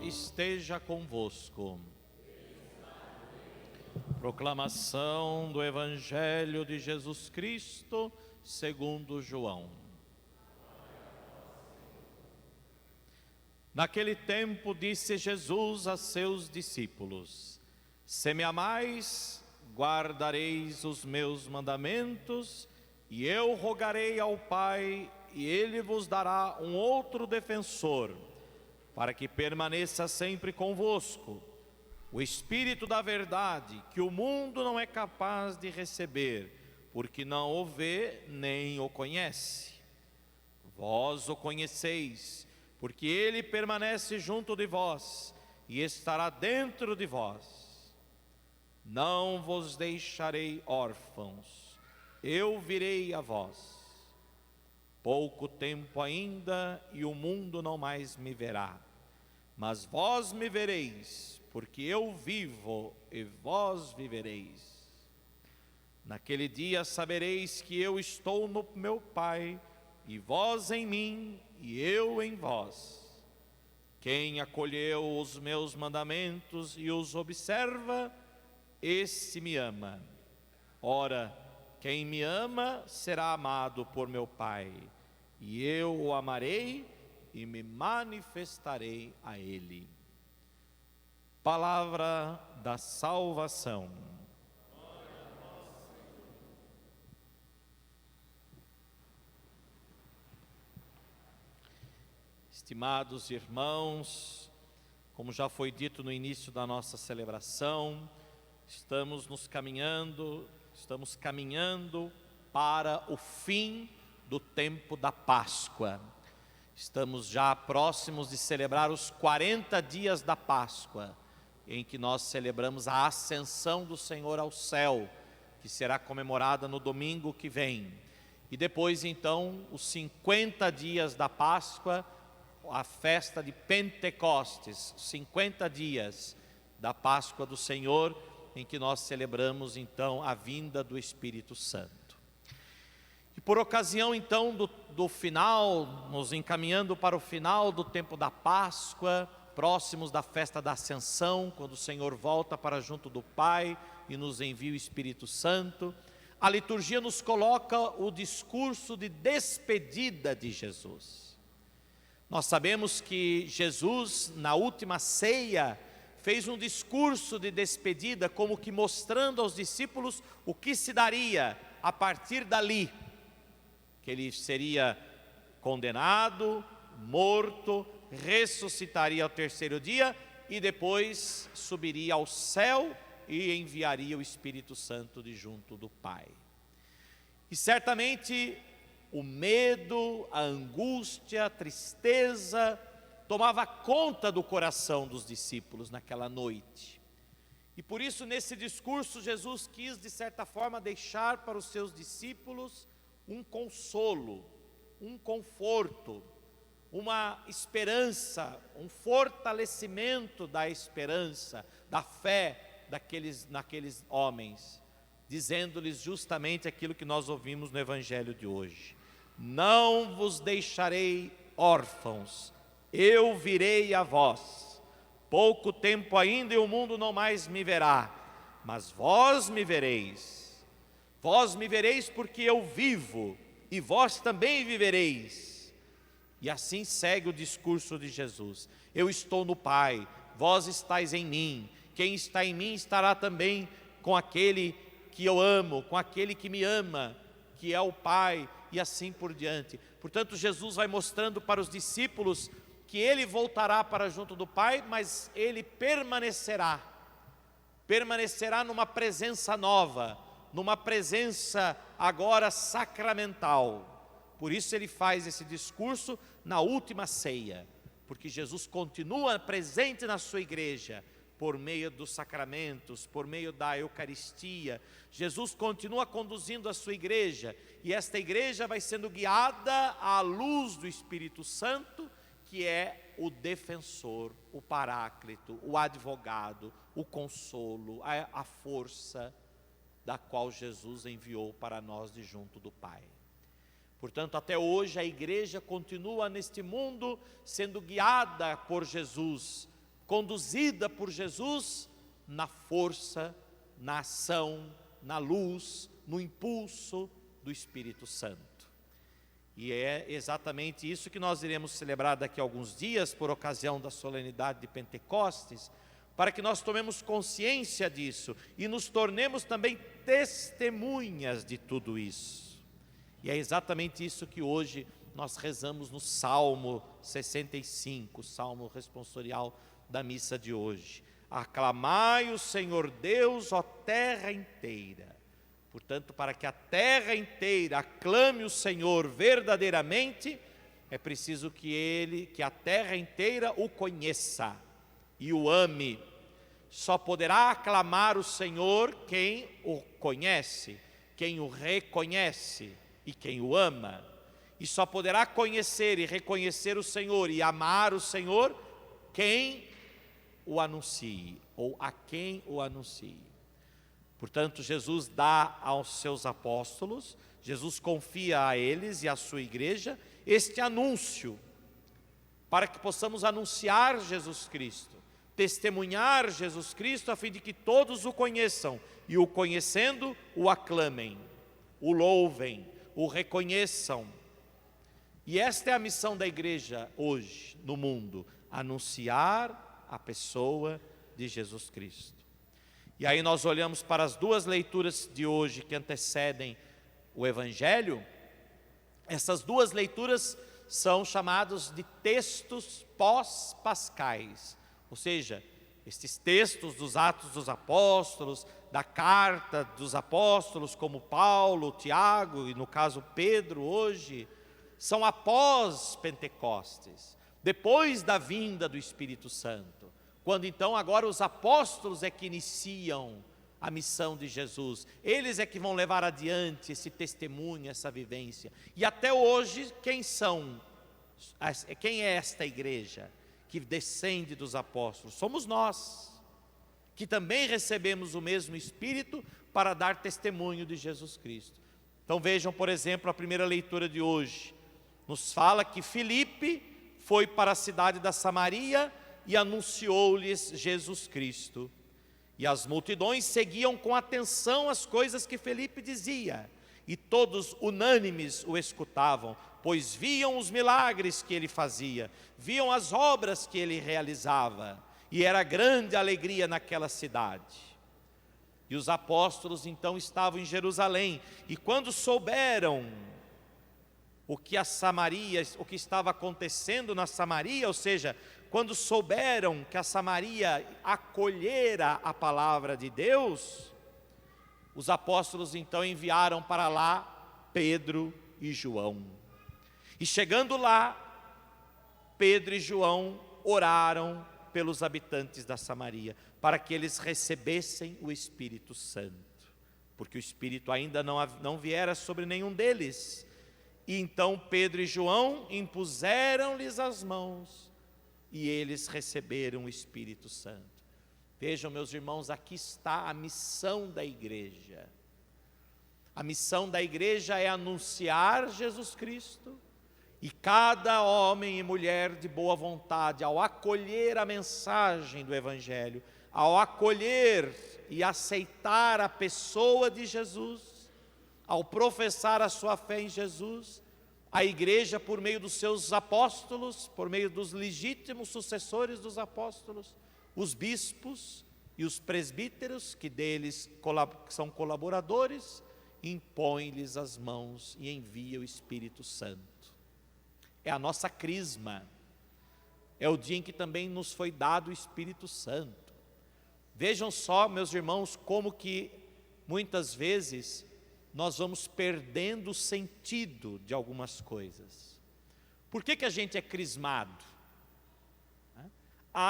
esteja convosco. Proclamação do Evangelho de Jesus Cristo, segundo João. Naquele tempo disse Jesus a seus discípulos: Se me amais, guardareis os meus mandamentos, e eu rogarei ao Pai, e Ele vos dará um outro defensor, para que permaneça sempre convosco, o Espírito da verdade, que o mundo não é capaz de receber, porque não o vê nem o conhece. Vós o conheceis, porque Ele permanece junto de vós e estará dentro de vós. Não vos deixarei órfãos, eu virei a vós. Pouco tempo ainda e o mundo não mais me verá, mas vós me vereis, porque eu vivo e vós vivereis. Naquele dia sabereis que eu estou no meu Pai, e vós em mim, e eu em vós. Quem acolheu os meus mandamentos e os observa, esse me ama. Ora, quem me ama será amado por meu Pai, e eu o amarei e me manifestarei a ele. Palavra da salvação. Estimados irmãos, como já foi dito no início da nossa celebração, estamos caminhando para o fim do tempo da Páscoa. Estamos já próximos de celebrar os 40 dias da Páscoa, em que nós celebramos a ascensão do Senhor ao céu, que será comemorada no domingo que vem. E depois então os 50 dias da Páscoa, a festa de Pentecostes, 50 dias da Páscoa do Senhor, em que nós celebramos então a vinda do Espírito Santo. E por ocasião então do final, nos encaminhando para o final do tempo da Páscoa, próximos da festa da Ascensão, quando o Senhor volta para junto do Pai e nos envia o Espírito Santo, a liturgia nos coloca o discurso de despedida de Jesus. Nós sabemos que Jesus, na última ceia, fez um discurso de despedida, como que mostrando aos discípulos o que se daria a partir dali, que ele seria condenado, morto, ressuscitaria ao terceiro dia e depois subiria ao céu e enviaria o Espírito Santo de junto do Pai. E certamente o medo, a angústia, a tristeza tomava conta do coração dos discípulos naquela noite. E por isso, nesse discurso, Jesus quis, de certa forma, deixar para os seus discípulos um consolo, um conforto, uma esperança, um fortalecimento da esperança, da fé naqueles homens, dizendo-lhes justamente aquilo que nós ouvimos no Evangelho de hoje: não vos deixarei órfãos, eu virei a vós. Pouco tempo ainda e o mundo não mais me verá, mas vós me vereis. Vós me vereis porque eu vivo, e vós também vivereis. E assim segue o discurso de Jesus: eu estou no Pai, vós estáis em mim. Quem está em mim estará também com aquele que eu amo, com aquele que me ama, que é o Pai, e assim por diante. Portanto, Jesus vai mostrando para os discípulos que ele voltará para junto do Pai, mas ele permanecerá numa presença nova, numa presença agora sacramental. Por isso ele faz esse discurso na última ceia, porque Jesus continua presente na sua igreja, por meio dos sacramentos, por meio da Eucaristia. Jesus continua conduzindo a sua igreja, e esta igreja vai sendo guiada à luz do Espírito Santo, que é o defensor, o paráclito, o advogado, o consolo, a força da qual Jesus enviou para nós de junto do Pai. Portanto, até hoje a igreja continua neste mundo sendo guiada por Jesus, conduzida por Jesus na força, na ação, na luz, no impulso do Espírito Santo. E é exatamente isso que nós iremos celebrar daqui a alguns dias, por ocasião da solenidade de Pentecostes, para que nós tomemos consciência disso e nos tornemos também testemunhas de tudo isso. E é exatamente isso que hoje nós rezamos no Salmo 65, Salmo responsorial da missa de hoje. Aclamai o Senhor Deus, ó terra inteira. Portanto, para que a terra inteira aclame o Senhor verdadeiramente, é preciso que a terra inteira o conheça e o ame. Só poderá aclamar o Senhor quem o conhece, quem o reconhece e quem o ama. E só poderá conhecer e reconhecer o Senhor e amar o Senhor quem o anuncie, ou a quem o anuncie. Portanto, Jesus dá aos seus apóstolos, Jesus confia a eles e à sua igreja este anúncio, para que possamos anunciar Jesus Cristo, testemunhar Jesus Cristo, a fim de que todos o conheçam, e o conhecendo, o aclamem, o louvem, o reconheçam. E esta é a missão da igreja hoje, no mundo, anunciar a pessoa de Jesus Cristo. E aí nós olhamos para as duas leituras de hoje que antecedem o Evangelho. Essas duas leituras são chamados de textos pós-pascais, ou seja, estes textos dos Atos dos Apóstolos, da carta dos apóstolos, como Paulo, Tiago e no caso Pedro hoje, são após Pentecostes, depois da vinda do Espírito Santo. Quando então agora os apóstolos é que iniciam a missão de Jesus, eles é que vão levar adiante esse testemunho, essa vivência. E até hoje, quem é esta igreja que descende dos apóstolos? Somos nós, que também recebemos o mesmo Espírito para dar testemunho de Jesus Cristo. Então vejam, por exemplo, a primeira leitura de hoje, nos fala que Filipe foi para a cidade da Samaria e anunciou-lhes Jesus Cristo. E as multidões seguiam com atenção as coisas que Filipe dizia, e todos unânimes o escutavam, pois viam os milagres que ele fazia, viam as obras que ele realizava, e era grande alegria naquela cidade. E os apóstolos então estavam em Jerusalém, e quando souberam o que estava acontecendo na Samaria, ou seja, quando souberam que a Samaria acolhera a palavra de Deus, os apóstolos então enviaram para lá Pedro e João. E chegando lá, Pedro e João oraram pelos habitantes da Samaria, para que eles recebessem o Espírito Santo, porque o Espírito ainda não viera sobre nenhum deles. E então Pedro e João impuseram-lhes as mãos, e eles receberam o Espírito Santo. Vejam, meus irmãos, aqui está a missão da igreja. A missão da igreja é anunciar Jesus Cristo, e cada homem e mulher de boa vontade, ao acolher a mensagem do Evangelho, ao acolher e aceitar a pessoa de Jesus, ao professar a sua fé em Jesus, a igreja, por meio dos seus apóstolos, por meio dos legítimos sucessores dos apóstolos, os bispos e os presbíteros, que deles são colaboradores, impõe-lhes as mãos e envia o Espírito Santo. É a nossa crisma, é o dia em que também nos foi dado o Espírito Santo. Vejam só, meus irmãos, como que muitas vezes nós vamos perdendo o sentido de algumas coisas. Por que a gente é crismado?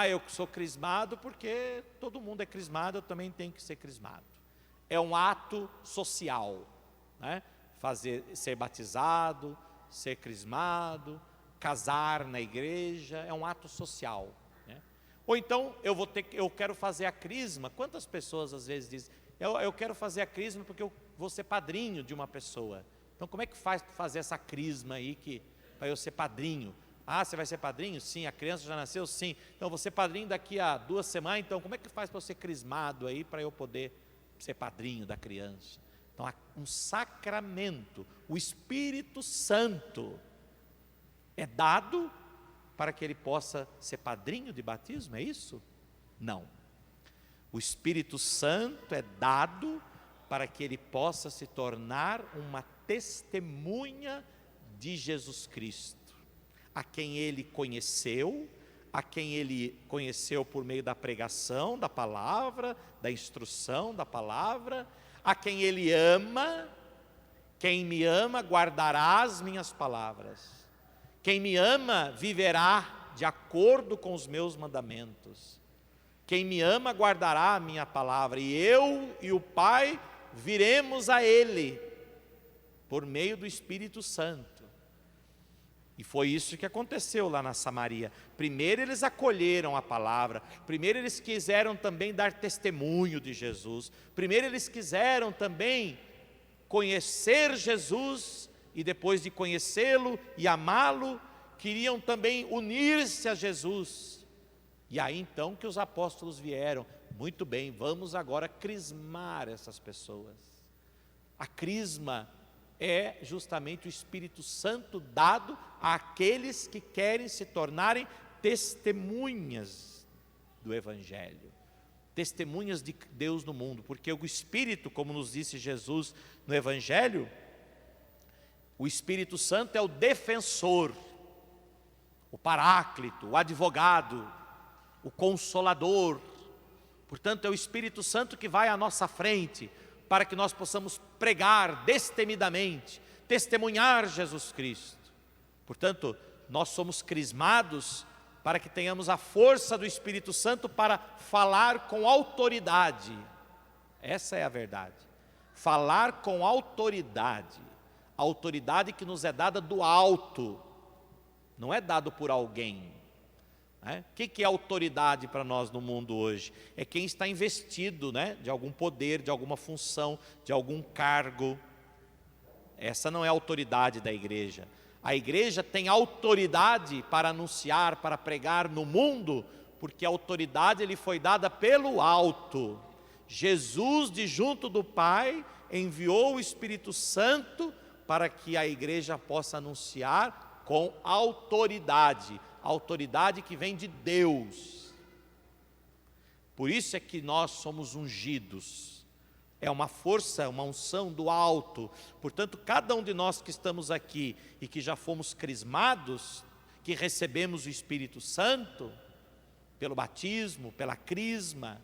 Eu sou crismado porque todo mundo é crismado, eu também tenho que ser crismado. É um ato social, né? Ser batizado, ser crismado, casar na igreja, é um ato social, né? Ou então eu quero fazer a crisma. Quantas pessoas às vezes dizem, eu quero fazer a crisma porque eu vou ser padrinho de uma pessoa. Então como é que faz para fazer essa crisma aí para eu ser padrinho? Ah, você vai ser padrinho? Sim. A criança já nasceu? Sim. Então, vou ser padrinho daqui a 2 semanas, então como é que faz para eu ser crismado aí, para eu poder ser padrinho da criança? Então, há um sacramento, o Espírito Santo é dado para que ele possa ser padrinho de batismo, é isso? Não. O Espírito Santo é dado para que ele possa se tornar uma testemunha de Jesus Cristo, a quem ele conheceu, a quem ele conheceu por meio da pregação da palavra, da instrução da palavra, a quem ele ama. Quem me ama guardará as minhas palavras. Quem me ama viverá de acordo com os meus mandamentos. Quem me ama guardará a minha palavra, e eu e o Pai viremos a Ele, por meio do Espírito Santo. E foi isso que aconteceu lá na Samaria. Primeiro eles acolheram a palavra, primeiro eles quiseram também dar testemunho de Jesus, primeiro eles quiseram também conhecer Jesus, e depois de conhecê-lo e amá-lo, queriam também unir-se a Jesus. E aí então que os apóstolos vieram, muito bem, vamos agora crismar essas pessoas. A crisma é justamente o Espírito Santo dado àqueles que querem se tornarem testemunhas do Evangelho, testemunhas de Deus no mundo, porque o Espírito, como nos disse Jesus no Evangelho, o Espírito Santo é o defensor, o paráclito, o advogado, o consolador. Portanto, é o Espírito Santo que vai à nossa frente, para que nós possamos pregar destemidamente, testemunhar Jesus Cristo. Portanto, nós somos crismados para que tenhamos a força do Espírito Santo para falar com autoridade. Essa é a verdade. Falar com autoridade. A autoridade que nos é dada do alto, não é dado por alguém. O que é autoridade para nós no mundo hoje? É quem está investido, de algum poder, de alguma função, de algum cargo. Essa não é a autoridade da igreja. A igreja tem autoridade para anunciar, para pregar no mundo, porque a autoridade lhe foi dada pelo alto. Jesus, de junto do Pai, enviou o Espírito Santo para que a igreja possa anunciar com autoridade. Autoridade que vem de Deus. Por isso é que nós somos ungidos. É uma força, uma unção do alto. Portanto, cada um de nós que estamos aqui e que já fomos crismados, que recebemos o Espírito Santo, pelo batismo, pela crisma,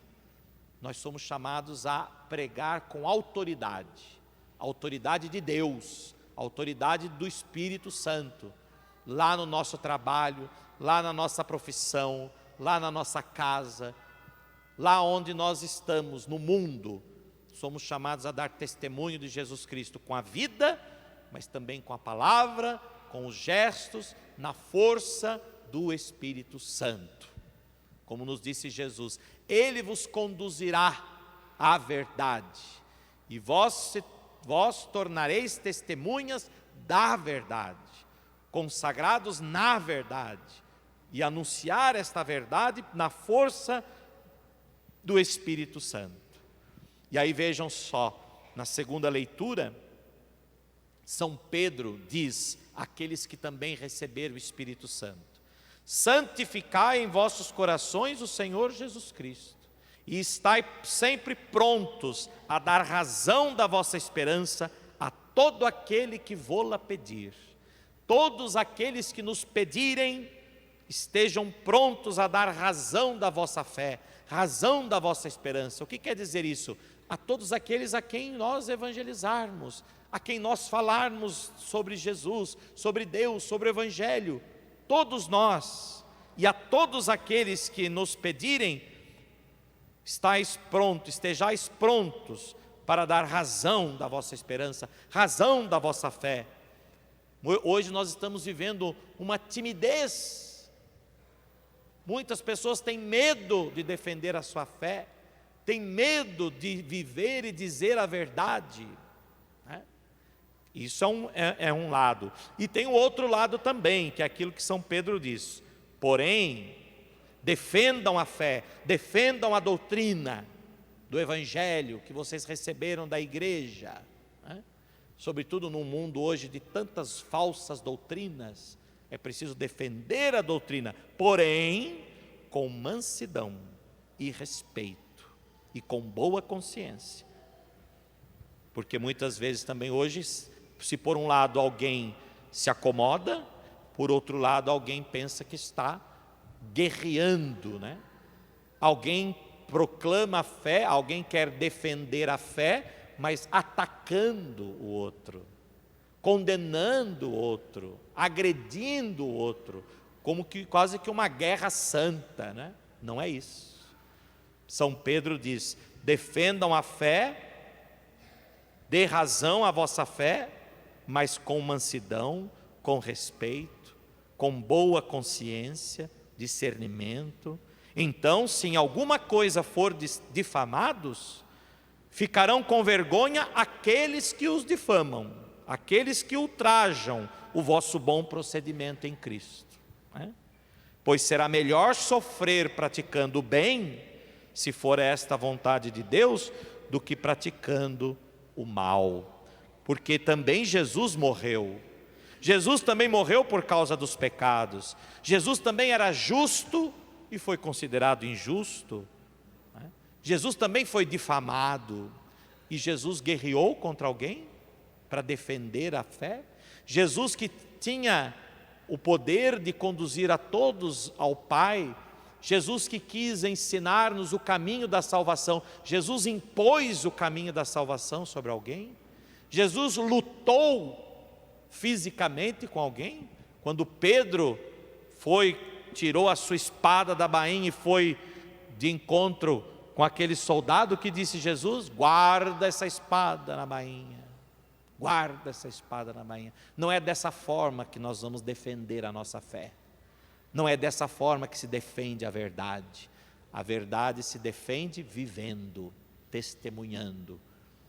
nós somos chamados a pregar com autoridade. Autoridade de Deus, autoridade do Espírito Santo. Lá no nosso trabalho, lá na nossa profissão, lá na nossa casa, lá onde nós estamos, no mundo, somos chamados a dar testemunho de Jesus Cristo com a vida, mas também com a palavra, com os gestos, na força do Espírito Santo. Como nos disse Jesus, Ele vos conduzirá à verdade, e vós tornareis testemunhas da verdade, consagrados na verdade, e anunciar esta verdade na força do Espírito Santo. E aí vejam só, na segunda leitura, São Pedro diz àqueles que também receberam o Espírito Santo: santificai em vossos corações o Senhor Jesus Cristo, e estai sempre prontos a dar razão da vossa esperança a todo aquele que vô-la pedir. Todos aqueles que nos pedirem, estejam prontos a dar razão da vossa fé, razão da vossa esperança. O que quer dizer isso? A todos aqueles a quem nós evangelizarmos, a quem nós falarmos sobre Jesus, sobre Deus, sobre o Evangelho, todos nós, e a todos aqueles que nos pedirem, estejais prontos para dar razão da vossa esperança, razão da vossa fé. Hoje nós estamos vivendo uma timidez. Muitas pessoas têm medo de defender a sua fé, têm medo de viver e dizer a verdade, Isso é um lado. E tem o outro lado também, que é aquilo que São Pedro diz. Porém, defendam a fé, defendam a doutrina do Evangelho que vocês receberam da igreja, né? Sobretudo num mundo hoje de tantas falsas doutrinas, é preciso defender a doutrina, porém, com mansidão e respeito, e com boa consciência. Porque muitas vezes também hoje, se por um lado alguém se acomoda, por outro lado alguém pensa que está guerreando, né? Alguém proclama a fé, alguém quer defender a fé, mas atacando o outro, condenando o outro, agredindo o outro, como que quase que uma guerra santa, né? Não é isso. São Pedro diz: defendam a fé, dê razão à vossa fé, mas com mansidão, com respeito, com boa consciência, discernimento. Então, se em alguma coisa for difamados, ficarão com vergonha aqueles que os difamam, aqueles que ultrajam o vosso bom procedimento em Cristo, né? Pois será melhor sofrer praticando o bem, se for esta a vontade de Deus, do que praticando o mal. Porque também Jesus morreu. Jesus também morreu por causa dos pecados. Jesus também era justo e foi considerado injusto, né? Jesus também foi difamado. E Jesus guerreou contra alguém para defender a fé. Jesus, que tinha o poder de conduzir a todos ao Pai, Jesus que quis ensinar-nos o caminho da salvação, Jesus impôs o caminho da salvação sobre alguém? Jesus lutou fisicamente com alguém? Quando Pedro tirou a sua espada da bainha e foi de encontro com aquele soldado, que disse Jesus: guarda essa espada na bainha, guarda essa espada na bainha. Não é dessa forma que nós vamos defender a nossa fé. Não é dessa forma que se defende a verdade. A verdade se defende vivendo, testemunhando,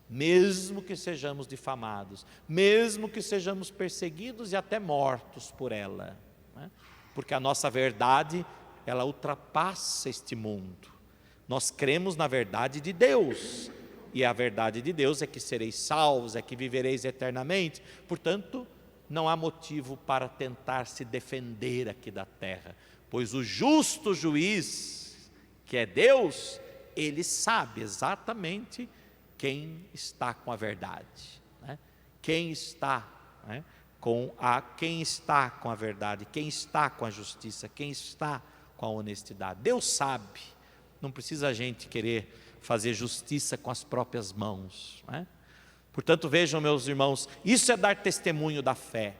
mesmo que sejamos difamados, mesmo que sejamos perseguidos e até mortos por ela, né? Porque a nossa verdade, ela ultrapassa este mundo. Nós cremos na verdade de Deus, e a verdade de Deus é que sereis salvos, é que vivereis eternamente. Portanto, não há motivo para tentar se defender aqui da terra, pois o justo juiz, que é Deus, ele sabe exatamente quem está com a verdade, né? Quem está, né, quem está com a verdade, quem está com a justiça, quem está com a honestidade. Deus sabe, não precisa a gente querer fazer justiça com as próprias mãos, né? Portanto, vejam, meus irmãos, isso é dar testemunho da fé,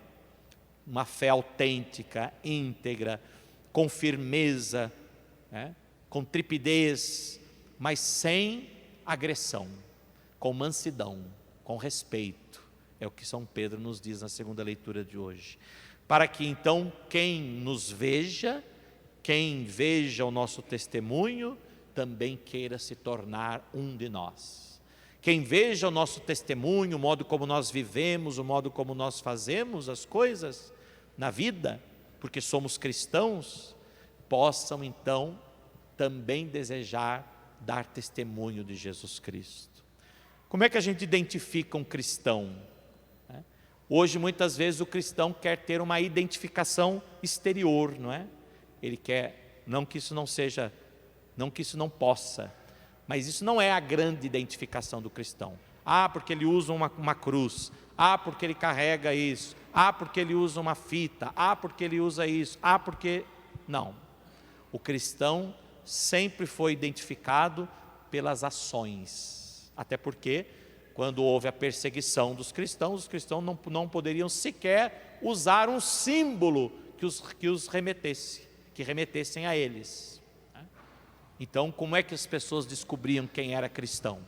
uma fé autêntica, íntegra, com firmeza, né? Com trepidez, mas sem agressão, com mansidão, com respeito. É o que São Pedro nos diz na segunda leitura de hoje. Para que então quem nos veja, quem veja o nosso testemunho, também queira se tornar um de nós. Quem veja o nosso testemunho, o modo como nós vivemos, o modo como nós fazemos as coisas na vida, porque somos cristãos, possam então também desejar dar testemunho de Jesus Cristo. Como é que a gente identifica um cristão? Hoje muitas vezes o cristão quer ter uma identificação exterior, não é? Ele quer, não que isso não seja, não que isso não possa, mas isso não é a grande identificação do cristão. Ah, porque ele usa uma cruz. Ah, porque ele carrega isso. Ah, porque ele usa uma fita. Ah, porque ele usa isso. Ah, porque... Não. O cristão sempre foi identificado pelas ações. Até porque, quando houve a perseguição dos cristãos, os cristãos não poderiam sequer usar um símbolo que os remetessem a eles. Então, como é que as pessoas descobriam quem era cristão?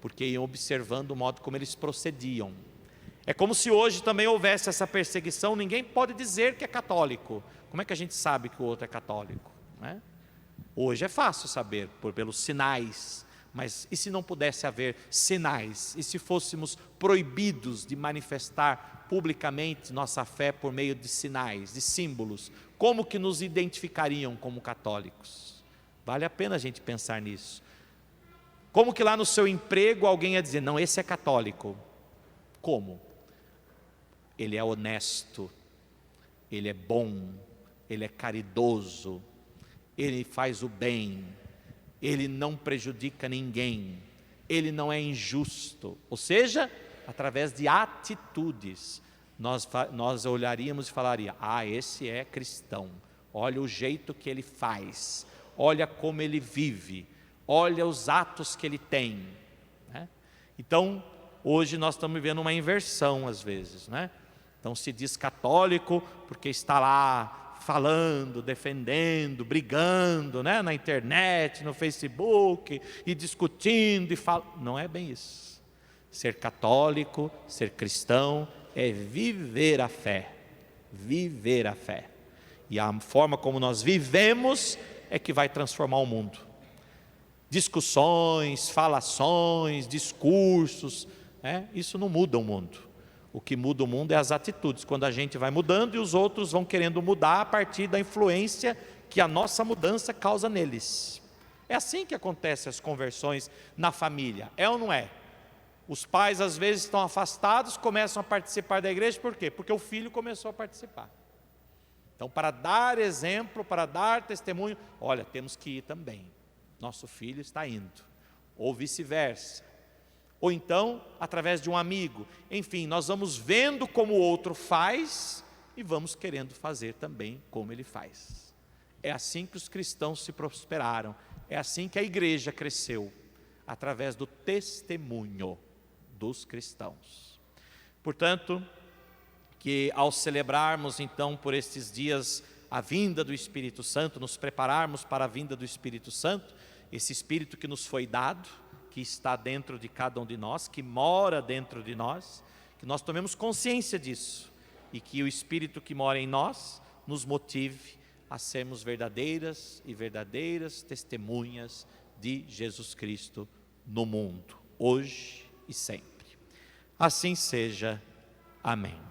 Porque iam observando o modo como eles procediam. É como se hoje também houvesse essa perseguição, ninguém pode dizer que é católico. Como é que a gente sabe que o outro é católico, né? Hoje é fácil saber, pelos sinais, Mas e se não pudesse haver sinais? E se fôssemos proibidos de manifestar publicamente nossa fé por meio de sinais, de símbolos? Como que nos identificariam como católicos? Vale a pena a gente pensar nisso. Como que lá no seu emprego alguém ia dizer, não, esse é católico? Como? Ele é honesto, ele é bom, ele é caridoso, ele faz o bem, ele não prejudica ninguém, ele não é injusto. Ou seja, através de atitudes, nós olharíamos e falaríamos, esse é cristão, olha o jeito que ele faz, olha como ele vive, olha os atos que ele tem, né? Então, hoje nós estamos vivendo uma inversão às vezes, né? Então se diz católico porque está lá falando, defendendo, brigando, né? Na internet, no Facebook, e discutindo, não é bem isso. Ser católico, ser cristão, é viver a fé, viver a fé. E a forma como nós vivemos é que vai transformar o mundo. Discussões, falações, discursos, isso não muda o mundo. O que muda o mundo é as atitudes, quando a gente vai mudando e os outros vão querendo mudar a partir da influência que a nossa mudança causa neles. É assim que acontecem as conversões na família, é ou não é? Os pais às vezes estão afastados, começam a participar da igreja, por quê? Porque o filho começou a participar. Então, para dar exemplo, para dar testemunho, olha, temos que ir também. Nosso filho está indo, ou vice-versa. Ou então, através de um amigo. Enfim, nós vamos vendo como o outro faz e vamos querendo fazer também como ele faz. É assim que os cristãos se prosperaram, é assim que a igreja cresceu, através do testemunho dos cristãos. Portanto, que ao celebrarmos então por estes dias a vinda do Espírito Santo, nos prepararmos para a vinda do Espírito Santo, esse Espírito que nos foi dado, que está dentro de cada um de nós, que mora dentro de nós, que nós tomemos consciência disso, e que o Espírito que mora em nós nos motive a sermos verdadeiras e verdadeiras testemunhas de Jesus Cristo no mundo, hoje e sempre. Assim seja. Amém.